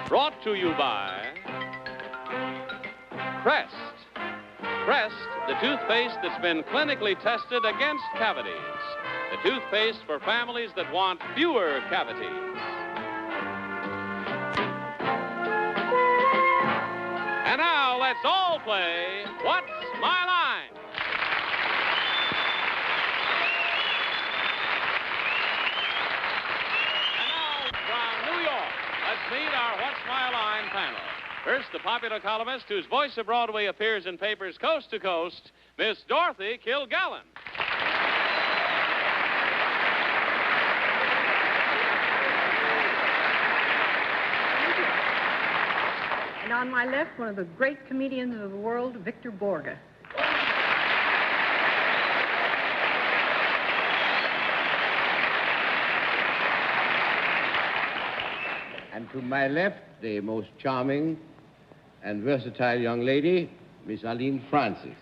Brought to you by Crest. Crest, the toothpaste that's been clinically tested against cavities. The toothpaste for families that want fewer cavities. And now let's all play What's My Line? And now from New York, let's meet our What's My Line panel. First, the popular columnist whose voice of Broadway appears in papers coast to coast, Miss Dorothy Kilgallen. And on my left, one of the great comedians of the world, Victor Borge. And to my left, the most charming and versatile young lady, Miss Arlene Francis.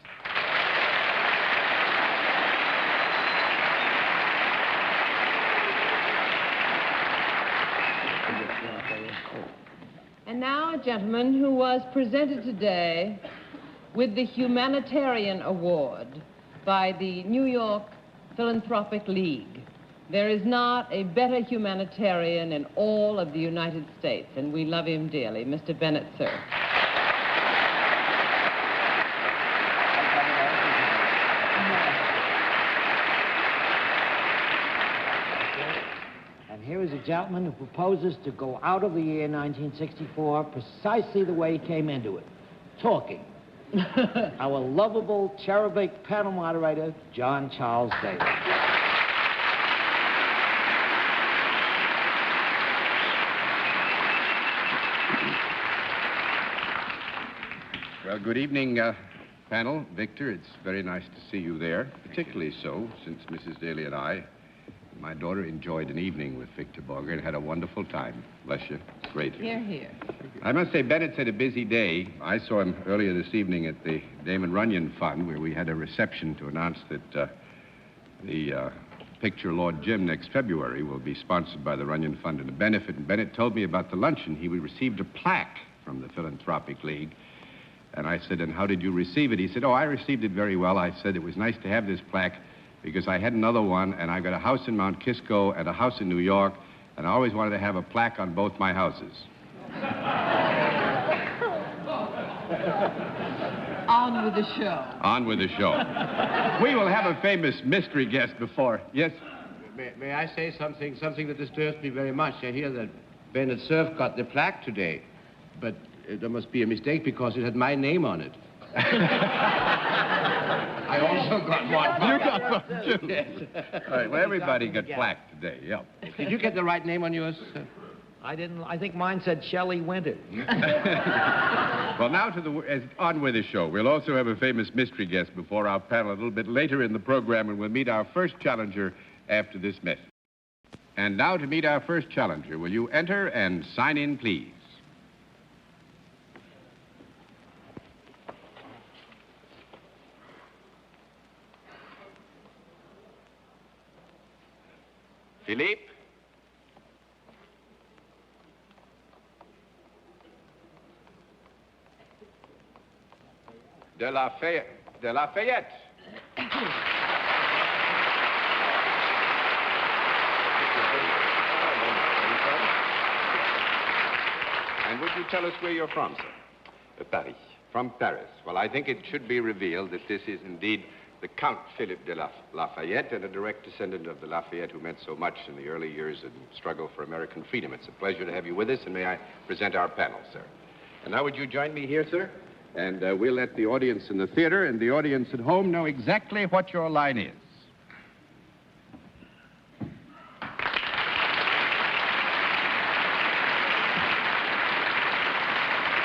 And now a gentleman who was presented today with the Humanitarian Award by the New York Philanthropic League. There is not a better humanitarian in all of the United States, and we love him dearly, Mr. Bennett, Cerf. And here is a gentleman who proposes to go out of the year 1964 precisely the way he came into it, talking. Our lovable, cherubic panel moderator, John Charles Davis. Well, good evening, panel. Victor, it's very nice to see you there, particularly so since Mrs. Daly and I, my daughter, enjoyed an evening with Victor Borge and had a wonderful time. Bless you. Great. Here, here. I must say, Bennett's had a busy day. I saw him earlier this evening at the Damon Runyon Fund, where we had a reception to announce that the picture Lord Jim next February will be sponsored by the Runyon Fund and a benefit. And Bennett told me about the luncheon. He received a plaque from the Philanthropic League. And I said, and how did you receive it? He said, oh, I received it very well. I said it was nice to have this plaque because I had another one, and I've got a house in Mount Kisco and a house in New York, and I always wanted to have a plaque on both my houses. On with the show. On with the show. We will have a famous mystery guest before. Yes? May I say something that disturbs me very much? I hear that Bennett Cerf got the plaque today, but there must be a mistake because it had my name on it. I also got one. You got one, too. Yes. All right, well, everybody got plaque today, yeah. Did you get the right name on yours? I didn't. I think mine said Shelley Winter. Well, now on with the show. We'll also have a famous mystery guest before our panel a little bit later in the program, and we'll meet our first challenger after this message. And now to meet our first challenger, will you enter and sign in, please? Philippe? De Lafayette. And would you tell us where you're from, sir? Paris. From Paris. Well, I think it should be revealed that this is indeed the Count Philippe de Lafayette, and a direct descendant of the Lafayette who meant so much in the early years of the struggle for American freedom. It's a pleasure to have you with us, and may I present our panel, sir. And now would you join me here, sir? And we'll let the audience in the theater and the audience at home know exactly what your line is.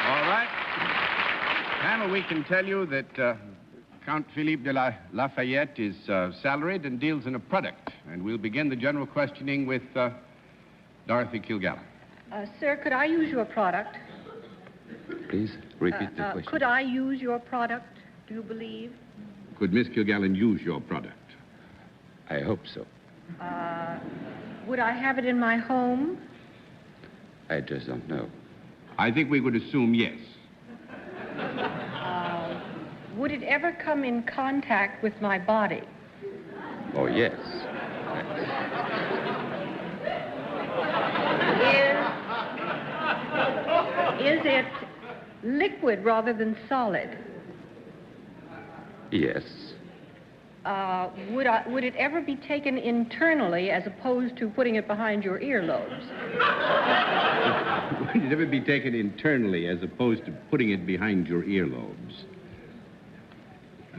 All right. Panel, we can tell you that Count Philippe de Lafayette is salaried and deals in a product. And we'll begin the general questioning with Dorothy Kilgallen. Sir, could I use your product? Please repeat the question. Could I use your product, do you believe? Could Miss Kilgallen use your product? I hope so. Would I have it in my home? I just don't know. I think we would assume yes. Would it ever come in contact with my body? Oh, yes. Is it liquid rather than solid? Yes. Would it ever be taken internally as opposed to putting it behind your earlobes? Would it ever be taken internally as opposed to putting it behind your earlobes?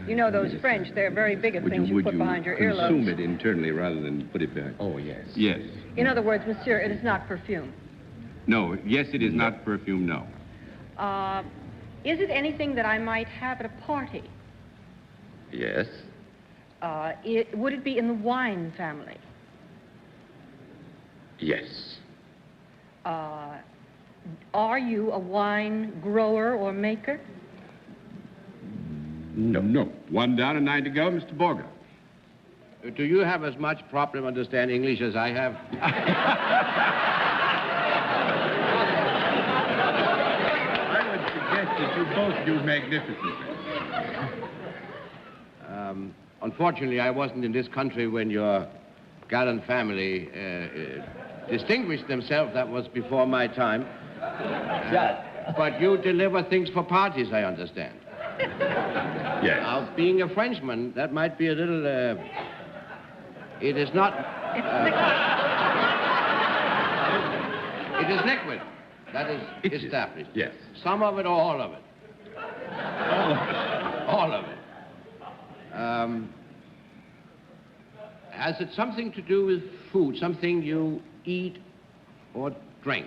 You know those French, they're very big at things you put behind your earlobes. Consume it internally rather than put it behind? Oh, yes. Yes. In other words, monsieur, it is not perfume. No, yes, it is not perfume, no. Is it anything that I might have at a party? Yes. Would it be in the wine family? Yes. Are you a wine grower or maker? No. No. 1 down and 9 to go, Mr. Borge. Do you have as much problem understanding English as I have? I would suggest that you both do magnificently. Unfortunately, I wasn't in this country when your gallant family distinguished themselves. That was before my time. But you deliver things for parties, I understand. Yes. Now, being a Frenchman, that might be a little... it is not... it is liquid. That is established. Yes. Some of it or all of it? All of it. Has it something to do with food, something you eat or drink?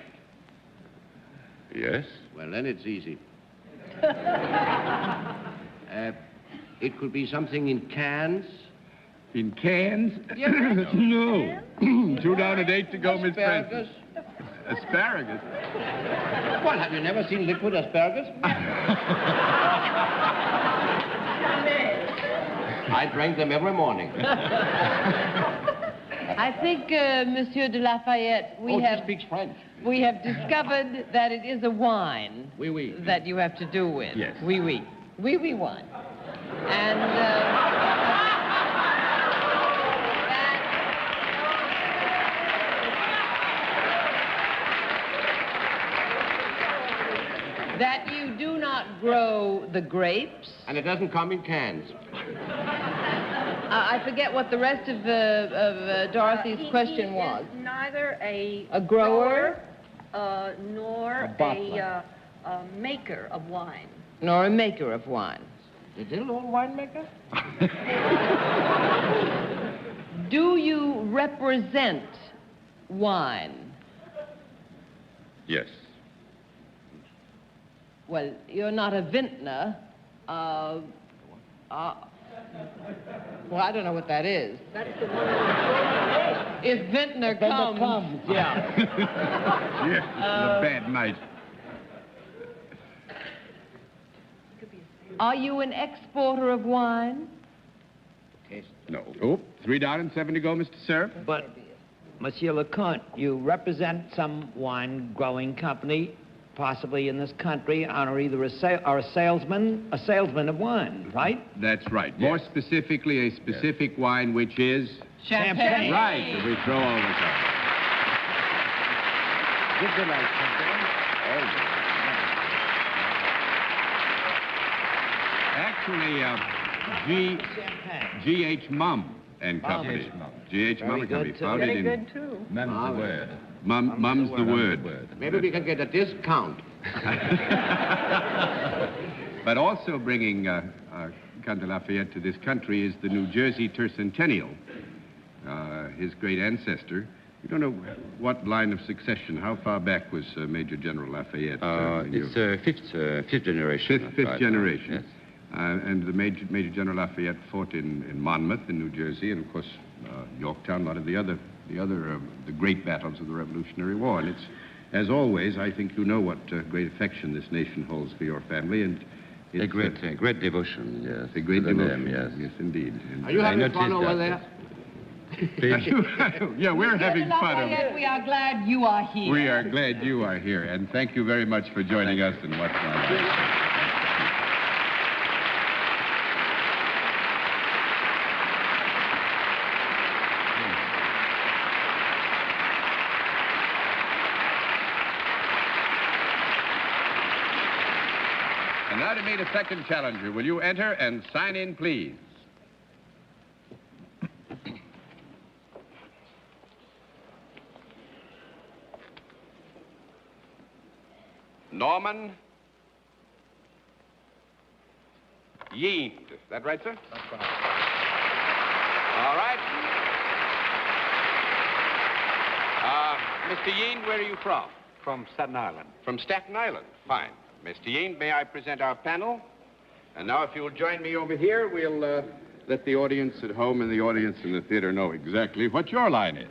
Yes. Well, then it's easy. It could be something in cans. In cans? Yes. No. 2 down and 8 to go, Miss Asparagus. Francis. Asparagus? What, have you never seen liquid asparagus? I drank them every morning. I think, Monsieur de Lafayette, She speaks French. we have discovered that it is a wine Oui, oui. that you have to do with. Yes. Oui, oui. Oui, oui wine. And that you do not grow the grapes. And it doesn't come in cans. I forget what the rest of Dorothy's question was. He is neither a grower, nor bottler. a maker of wine. Nor a maker of wine. The little old winemaker? Do you represent wine? Yes. Well, you're not a vintner. Well, I don't know what that is. That's the one. If vintner comes. Yeah. Yes, this is a bad night. Are you an exporter of wine? No. Oh, 3 down and 7 to go, Mr. Cerf. But, Monsieur Leconte, you represent some wine-growing company, possibly in this country, or either a salesman of wine, right? That's right. More specifically, a specific wine which is... Champagne. Right, that we throw all the time. Give the light, champagne. Actually, G.H. Mum and Company. G.H. Mum and Company. Founded Very in... good, too. Mum's the word. Mum's the word. Maybe we can get a discount. But also bringing Count de Lafayette to this country is the New Jersey Tercentennial. His great ancestor. You don't know what line of succession. How far back was Major General Lafayette? It's fifth generation. Fifth generation. Yes. And the Major General Lafayette fought in Monmouth in New Jersey, and of course Yorktown, a lot of the great battles of the Revolutionary War. And it's, as always, I think you know what great affection this nation holds for your family, and it's A great devotion, yes. a great to the devotion. name, yes. Yes, indeed. And Are you having noticed fun over that. there? Yeah, we're having fun of it. We are glad you are here. We are glad you are here, and thank you very much for joining us in What's My Life. And now to meet a second challenger. Will you enter and sign in, please? Norman Yeend. Is that right, sir? That's right. All right. Mr. Yeend, where are you from? From Staten Island. From Staten Island. Fine. Mr. Yeend, may I present our panel? And now, if you'll join me over here, we'll let the audience at home and the audience in the theater know exactly what your line is.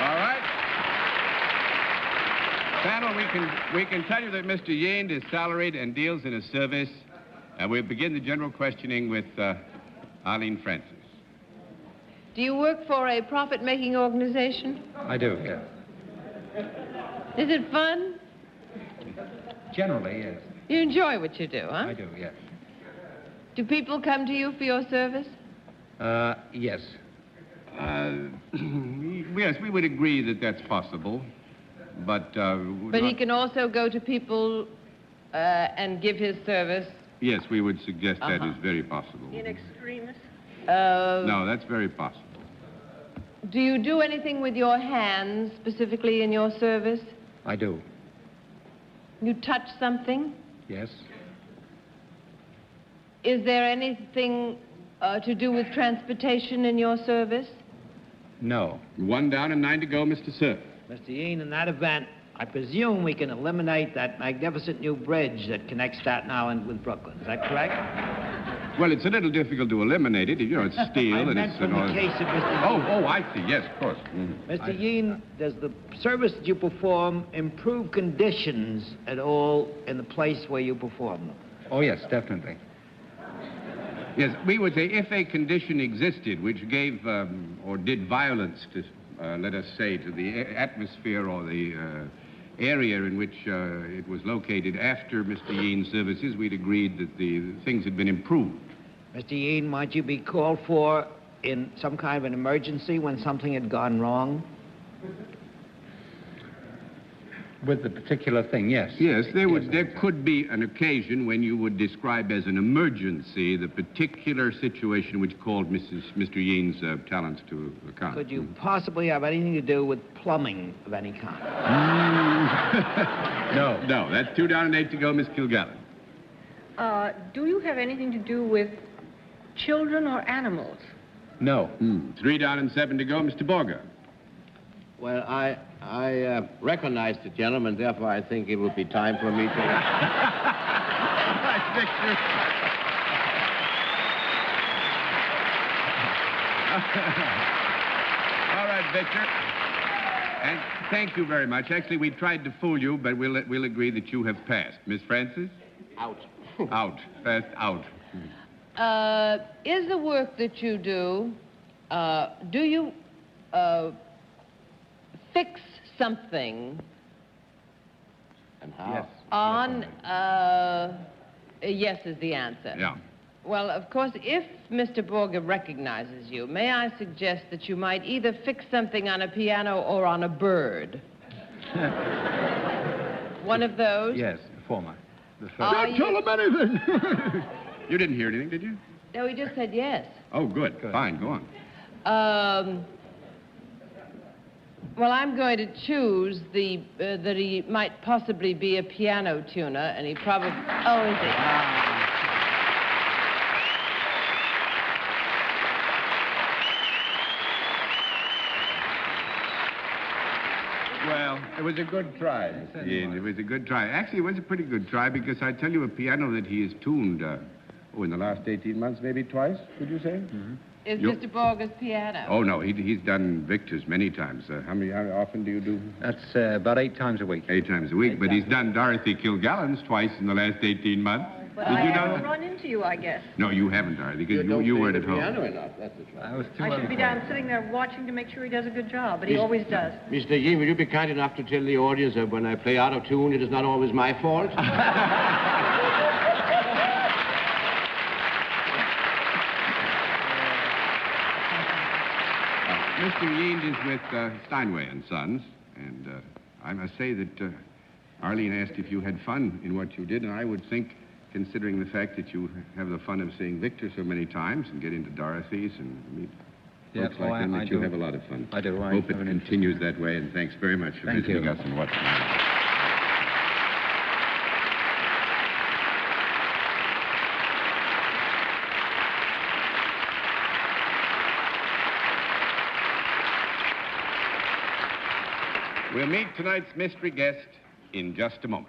All right. Panel, we can tell you that Mr. Yeend is salaried and deals in a service. And we'll begin the general questioning with Arlene Francis. Do you work for a profit-making organization? I do, yes. Is it fun? Generally, yes. You enjoy what you do, huh? I do, yes. Do people come to you for your service? Yes. Yes, we would agree that that's possible, but... But he can also go to people and give his service? Yes, we would suggest that is very possible. In extremis? No, that's very possible. Do you do anything with your hands, specifically in your service? I do, You touch something? yes. Is there anything to do with transportation in your service? No. 1 down and 9 to go, Mr. Cerf. Mr. Yeend, in that event, I presume we can eliminate that magnificent new bridge that connects Staten Island with Brooklyn. Is that correct? Well, it's a little difficult to eliminate it. You know, it's steel I and meant it's... from the case of Mr. Oh, I see. Yes, of course. Mr. Yeend, does the service that you perform improve conditions at all in the place where you perform them? Oh, yes, definitely. Yes, we would say if a condition existed which gave or did violence to, let us say, to the atmosphere or the area in which it was located after Mr. Yeend's services, we'd agreed that the things had been improved. Mr. Yeend, might you be called for in some kind of an emergency when something had gone wrong? With the particular thing, yes. Yes, there could be an occasion when you would describe as an emergency the particular situation which called Mr. Yeend's talents to account. Could you possibly have anything to do with plumbing of any kind? No. No, that's 2 down and 8 to go, Miss Kilgallen. Do you have anything to do with children or animals? No. 3 down and 7 to go, Mr. Borge. Well, I recognize the gentleman, therefore I think it would be time for me to... All right, Victor. And thank you very much. Actually, we tried to fool you, but we'll agree that you have passed. Miss Francis? Out. Out. Passed out. Is the work that you do you fix something And how? Yes. on... yes is the answer. Yeah. Well, of course, if Mr. Borge recognizes you, may I suggest that you might either fix something on a piano or on a bird? One of those? Yes, the former. The first. Don't tell him anything. You didn't hear anything, did you? No, he just said yes. Oh, good. Fine, go on. Well, I'm going to choose that he might possibly be a piano tuner, and he probably... Oh, is he? Well, it was a good try, Mr. Yeend. It was a good try. Actually, it was a pretty good try because I tell you, a piano that he has tuned, in the last 18 months, maybe twice, would you say? is Mr. Borge's piano. Oh, no, he's done Victor's many times. How often do you do? That's about 8 times a week. 8 times a week, but he's done Dorothy Kilgallen's twice in the last 18 months. But Did I you know haven't that? run into you, I guess. No, you haven't, Dorothy, because you weren't at home. Piano enough, that's the trouble. I should be down sitting there watching to make sure he does a good job, but he always does. Mr. Yee, will you be kind enough to tell the audience that when I play out of tune, it is not always my fault? Mr. Yeend is with Steinway and Sons, and I must say that Arlene asked if you had fun in what you did, and I would think, considering the fact that you have the fun of seeing Victor so many times and get into Dorothy's and meet folks like them, that you have a lot of fun. I do. I hope it continues that way, and thanks very much for visiting us and watching. We'll meet tonight's mystery guest in just a moment.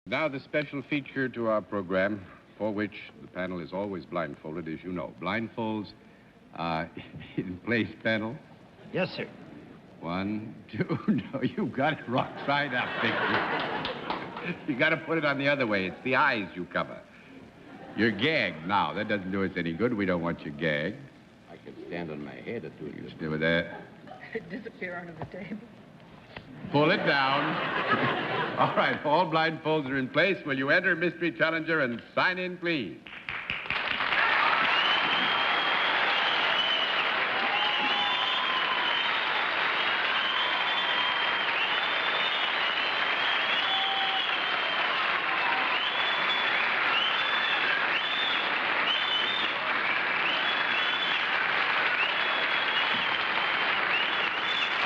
Now the special feature to our program, for which the panel is always blindfolded, as you know. Blindfolds in place, panel. Yes, sir. 1, 2, no, you got it wrong side up, Victor. You got to put it on the other way. It's the eyes you cover. You're gagged now. That doesn't do us any good. We don't want you gagged. I can stand on my head or two. You stay with that. Disappear under the table. Pull it down. All right, all blindfolds are in place. Will you enter, Mystery Challenger, and sign in, please?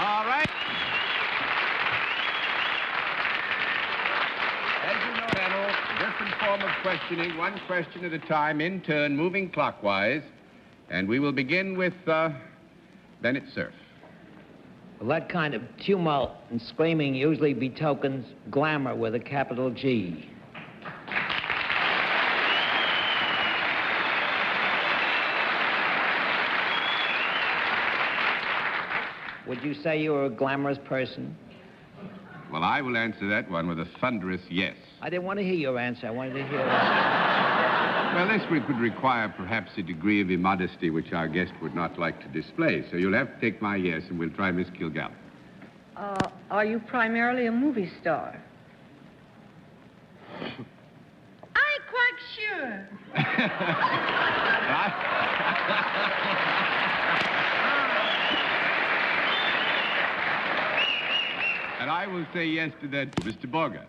All right. Different form of questioning, one question at a time, in turn, moving clockwise. And we will begin with Bennett Cerf. Well, that kind of tumult and screaming usually betokens glamour with a capital G. Would you say you were a glamorous person? Well, I will answer that one with a thunderous yes. I didn't want to hear your answer. I wanted to hear... Well, this would require perhaps a degree of immodesty which our guest would not like to display. So you'll have to take my yes, and we'll try Miss Kilgallen. Are you primarily a movie star? I ain't quite sure. And I will say yes to that, Mr. Borge.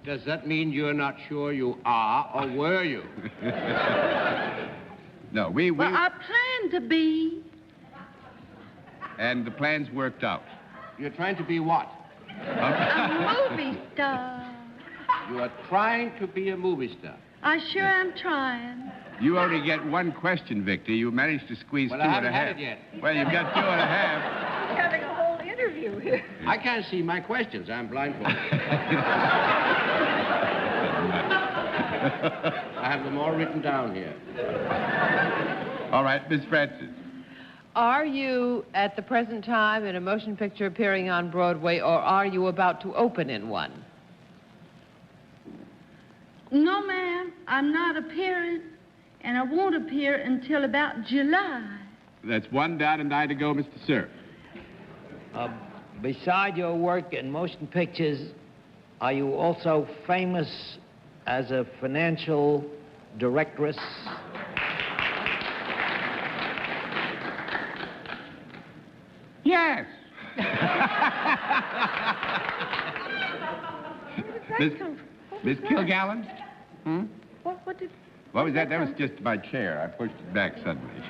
Does that mean you're not sure you are, or were you? No, we... Well, I planned to be. And the plan's worked out. You're trying to be what? A movie star. You are trying to be a movie star. I sure am trying. You only get one question, Victor. You managed to squeeze Well, two I and a haven't half. had it yet. Well, you've got 2 and a half. We're having a whole interview here. I can't see my questions. I'm blindfolded. I have them all written down here. All right, Miss Francis. Are you, at the present time, in a motion picture appearing on Broadway, or are you about to open in one? No, ma'am, I'm not appearing, and I won't appear until about July. That's 1 down and 9 to go, Mr. Cerf. Beside your work in motion pictures, are you also famous as a financial directress? Yes. Miss Kilgallen? Hmm? What What was that? That was just my chair. I pushed it back suddenly.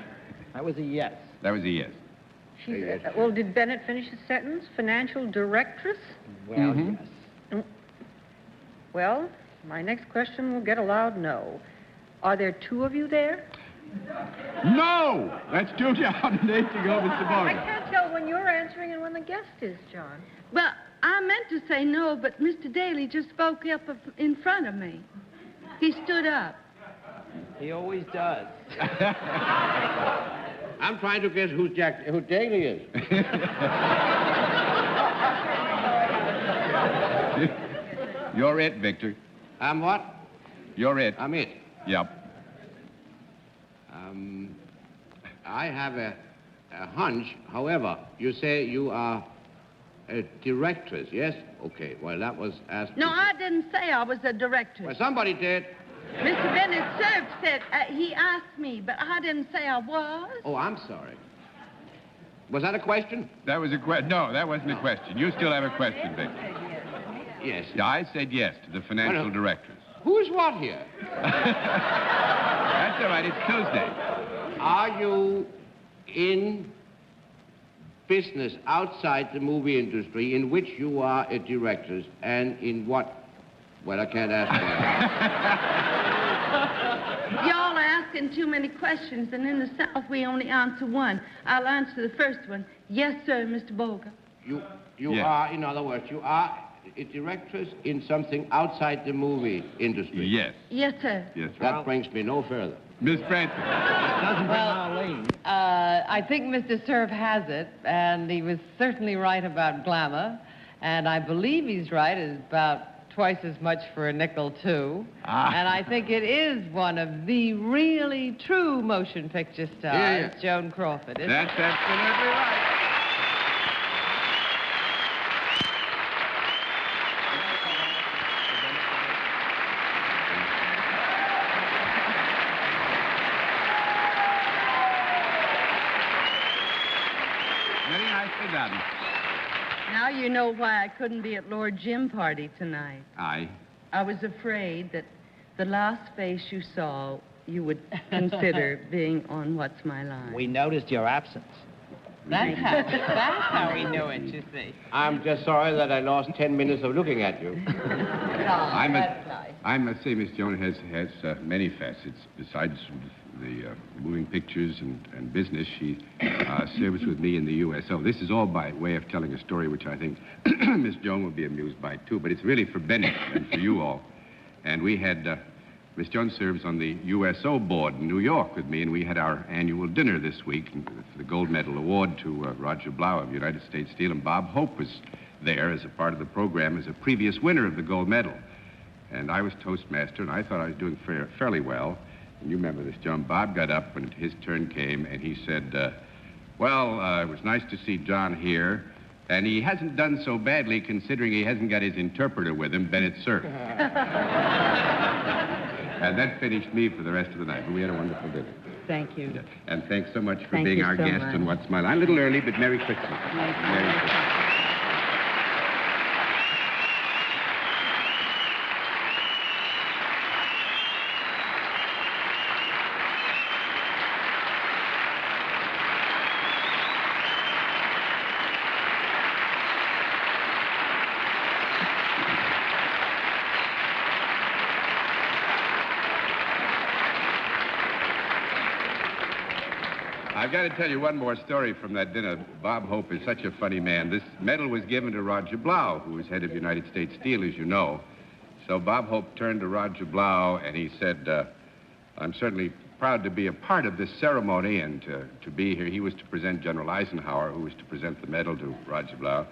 That was a yes. That was a yes. Well, did Bennett finish his sentence? Financial directress? Well, yes. Well, my next question will get a loud no. Are there 2 of you there? No! That's 2 down and 8 to go, Mr. I Borge. can't tell when you're answering and when the guest is, John. Well, I meant to say no, but Mr. Daly just spoke up in front of me. He stood up. He always does. I'm trying to guess who Daly is. You're it, Victor. I'm what? You're it. I'm it. Yep. I have a hunch. However, you say you are a directress, yes? Okay, well, that was asked... No, I didn't say I was a director. Well, somebody did. Mr. Bennett Cerf said, he asked me, but I didn't say I was. Oh, I'm sorry. Was that a question? That was a question. No, that wasn't a question. You still have a question, Victor. Yes. Yeah, I said yes to the financial directors. Who's what here? That's all right. It's Tuesday. Are you in business outside the movie industry in which you are a director, and in what? Well, I can't ask that. Y'all are asking too many questions, and in the South, we only answer one. I'll answer the first one. Yes, sir, Mr. Borge. You Yes. are, in other words, you are a directress in something outside the movie industry. Yes. Yes, sir. Yes. That brings me no further. Miss Francis. Doesn't bring Well, Arlene. I think Mr. Cerf has it, and he was certainly right about glamour, and I believe he's right about twice as much for a nickel, too. And I think it is one of the really true motion picture stars, Joan Crawford. Isn't That's absolutely right. Very nicely done. Now you know why I couldn't be at Lord Jim's party tonight. Aye. I was afraid that the last face you saw, you would consider being on What's My Line. We noticed your absence. That's how we knew it, you see. I'm just sorry that I lost 10 minutes of looking at you. I must say, Miss Joan has many facets. Besides the moving pictures and business, she serves with me in the USO. This is all by way of telling a story which I think Miss Joan will be amused by, too. But it's really for Bennett and for you all. And we had... Miss Joan serves on the USO board in New York with me, and we had our annual dinner this week for the Gold Medal Award to Roger Blau of United States Steel, and Bob Hope was there as a part of the program as a previous winner of the Gold Medal. And I was Toastmaster, and I thought I was doing fairly well. And you remember this, John. Bob got up when his turn came, and he said, well, it was nice to see John here. And he hasn't done so badly considering he hasn't got his interpreter with him, Bennett Cerf. And that finished me for the rest of the night. But we had a wonderful dinner. Thank you. Yeah. And thanks so much for Thank being you our so guest much. on What's My Line. A little early, but Merry Christmas. Merry Christmas. I've got to tell you one more story from that dinner. Bob Hope is such a funny man. This medal was given to Roger Blau, who was head of United States Steel, as you know. So Bob Hope turned to Roger Blau and he said, I'm certainly proud to be a part of this ceremony and to be here. He was to present General Eisenhower, who was to present the medal to Roger Blau.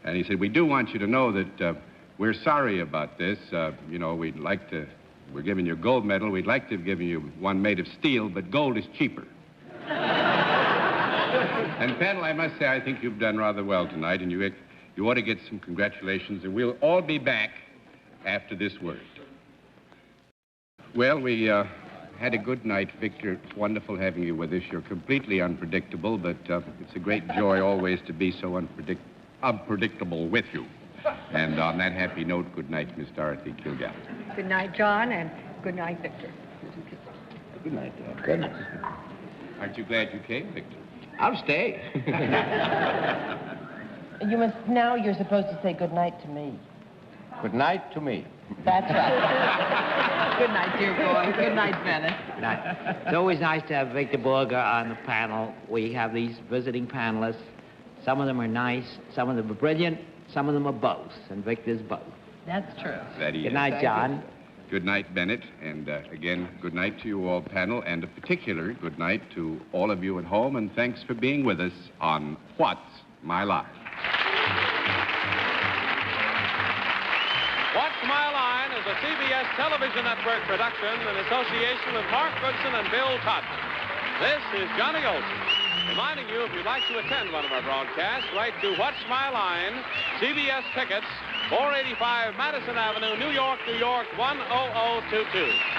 And he said, we do want you to know that we're sorry about this. You know, we're giving you a gold medal. We'd like to have given you one made of steel, but gold is cheaper. And, panel, I must say, I think you've done rather well tonight, and you ought to get some congratulations, and we'll all be back after this word. Well, we had a good night, Victor. It's wonderful having you with us. You're completely unpredictable, but it's a great joy always to be so unpredictable with you. And on that happy note, good night, Miss Dorothy Kilgallen. Good night, John, and good night, Victor. Good night, John. Good night. Aren't you glad you came, Victor? I'll stay. You're supposed to say good night to me. Good night to me. That's right. Good night, dear boy. Good night, Bennett. Good night. It's always nice to have Victor Borge on the panel. We have these visiting panelists. Some of them are nice, some of them are brilliant, some of them are both, and Victor's both. That's true. That he Good is. night, John. Good night, Bennett. And again, good night to you all, panel, and a particular good night to all of you at home, and thanks for being with us on What's My Line? What's My Line is a CBS television network production in association with Mark Goodson and Bill Todman. This is Johnny Olson, reminding you if you'd like to attend one of our broadcasts, write to What's My Line, CBS Tickets, 485 Madison Avenue, New York, New York, 10022.